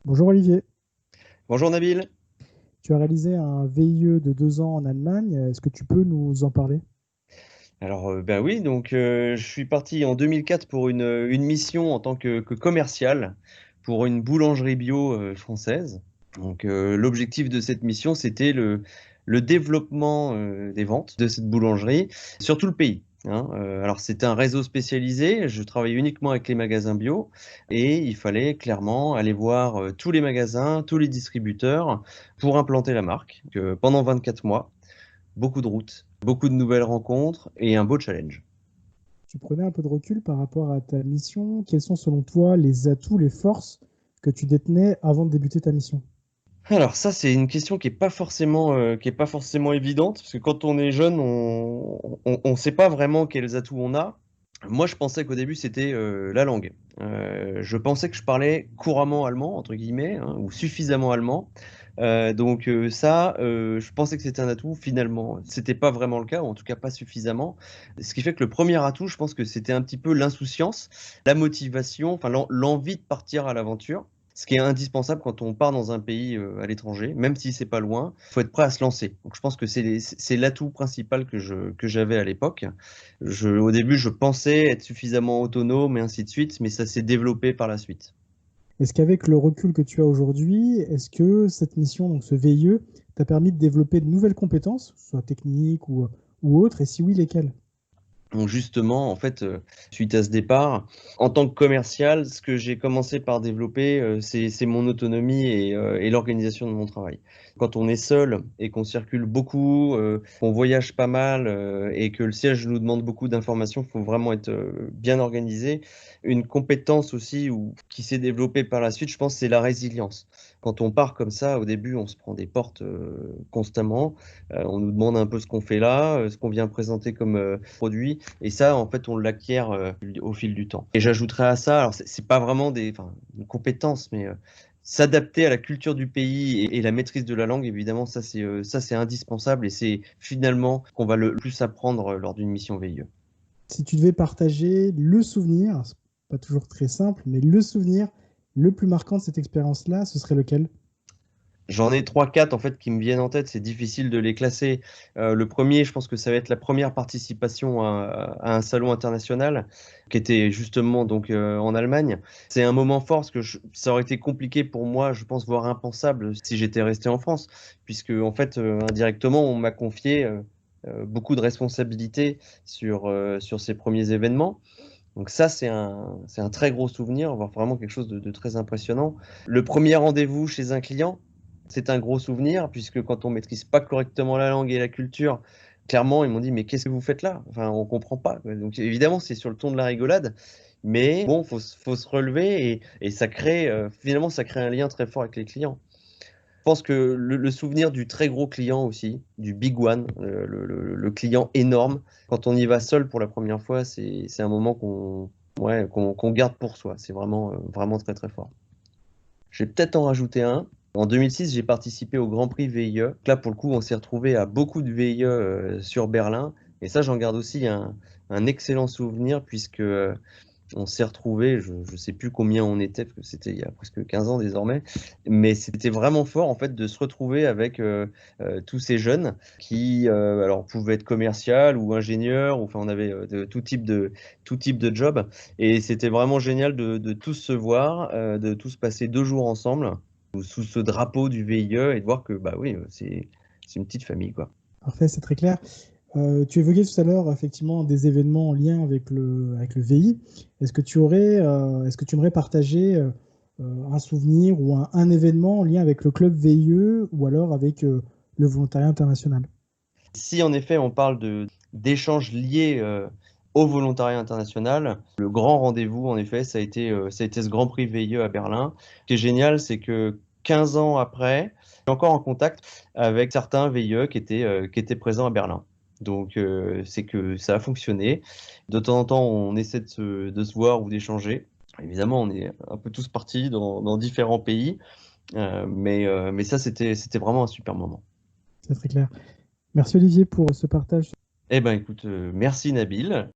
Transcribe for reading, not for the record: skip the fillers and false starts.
Bonjour Olivier, Bonjour Nabil. tu as réalisé un VIE de 2 ans en Allemagne. Est-ce que tu peux nous en parler? Ben oui, je suis parti en 2004 pour une mission en tant que commercial pour une boulangerie bio française. L'objectif de cette mission, c'était le développement des ventes de cette boulangerie sur tout le pays. Alors c'était un réseau spécialisé, je travaillais uniquement avec les magasins bio et il fallait clairement aller voir tous les magasins, tous les distributeurs pour implanter la marque. Pendant 24 mois, beaucoup de routes, beaucoup de nouvelles rencontres et un beau challenge. Tu prenais un peu de recul par rapport à ta mission. Quels sont selon toi les atouts, les forces que tu détenais avant de débuter ta mission? Alors ça, c'est une question qui est pas forcément évidente, parce que quand on est jeune, on sait pas vraiment quels atouts on a. Moi, je pensais qu'au début, c'était la langue. Je pensais que je parlais couramment allemand, entre guillemets, hein, ou suffisamment allemand. Je pensais que c'était un atout. Finalement, c'était pas vraiment le cas, ou en tout cas pas suffisamment. Ce qui fait que le premier atout, je pense que c'était un petit peu l'insouciance, la motivation, enfin l'envie de partir à l'aventure. Ce qui est indispensable quand on part dans un pays à l'étranger, même si c'est pas loin, il faut être prêt à se lancer. Donc je pense que c'est l'atout principal que j'avais à l'époque. Au début, je pensais être suffisamment autonome et ainsi de suite, mais ça s'est développé par la suite. Est-ce qu'avec le recul que tu as aujourd'hui, est-ce que cette mission, donc ce VIE, t'a permis de développer de nouvelles compétences, soit techniques ou autres, et si oui, lesquelles? Donc justement, en fait, suite à ce départ, en tant que commercial, ce que j'ai commencé par développer, c'est mon autonomie et l'organisation de mon travail. Quand on est seul et qu'on circule beaucoup, qu'on voyage pas mal et que le siège nous demande beaucoup d'informations, il faut vraiment être bien organisé. Une compétence aussi qui s'est développée par la suite, je pense, c'est la résilience. Quand on part comme ça, au début, on se prend des portes constamment. On nous demande un peu ce qu'on fait là, ce qu'on vient présenter comme produit. Et ça, en fait, on l'acquiert au fil du temps. Et j'ajouterais à ça, alors c'est pas vraiment enfin, une compétence, mais s'adapter à la culture du pays et la maîtrise de la langue, évidemment, ça c'est indispensable et c'est finalement qu'on va le plus apprendre lors d'une mission VIE. Si tu devais partager le souvenir, c'est pas toujours très simple, mais le souvenir le plus marquant de cette expérience-là, ce serait lequel? J'en ai trois, quatre en fait qui me viennent en tête. C'est difficile de les classer. Le premier, je pense que ça va être la première participation à un salon international qui était justement en Allemagne. C'est un moment fort parce que ça aurait été compliqué pour moi, je pense, voire impensable si j'étais resté en France, puisque en fait indirectement on m'a confié beaucoup de responsabilités sur ces premiers événements. Donc ça, c'est un très gros souvenir, voire vraiment quelque chose de très impressionnant. Le premier rendez-vous chez un client, c'est un gros souvenir, puisque quand on maîtrise pas correctement la langue et la culture, clairement, ils m'ont dit, mais qu'est-ce que vous faites là? Enfin, on comprend pas. Donc évidemment, c'est sur le ton de la rigolade, mais bon, faut se relever et ça crée, finalement, ça crée un lien très fort avec les clients. Je pense que le souvenir du très gros client aussi, du big one, le client énorme, quand on y va seul pour la première fois, c'est un moment qu'on garde pour soi. C'est vraiment, vraiment très très fort. Je vais peut-être en rajouter un. En 2006, j'ai participé au Grand Prix VIE. Là, pour le coup, on s'est retrouvé à beaucoup de VIE sur Berlin. Et ça, j'en garde aussi un excellent souvenir puisque on s'est retrouvés, je ne sais plus combien on était, parce que c'était il y a presque 15 ans désormais, mais c'était vraiment fort en fait de se retrouver avec tous ces jeunes qui alors pouvaient être commercial ou ingénieurs, ou, enfin on avait tout type de job, et c'était vraiment génial de tous se voir, de tous passer 2 jours ensemble sous ce drapeau du VIE et de voir que bah oui, c'est une petite famille quoi. Parfait, c'est très clair. Tu évoquais tout à l'heure effectivement des événements en lien avec le VI. Est-ce que tu aimerais partager un souvenir ou un événement en lien avec le club VIE ou alors avec le volontariat international? Si en effet on parle d'échanges liés au volontariat international, le grand rendez-vous en effet ça a été ce Grand Prix VIE à Berlin. Ce qui est génial, c'est que 15 ans après, je suis encore en contact avec certains VIE qui étaient présents à Berlin. C'est que ça a fonctionné. De temps en temps, on essaie de se voir ou d'échanger. Évidemment, on est un peu tous partis dans différents pays, mais ça, c'était vraiment un super moment. C'est très clair. Merci Olivier pour ce partage. Eh ben écoute, merci Nabil.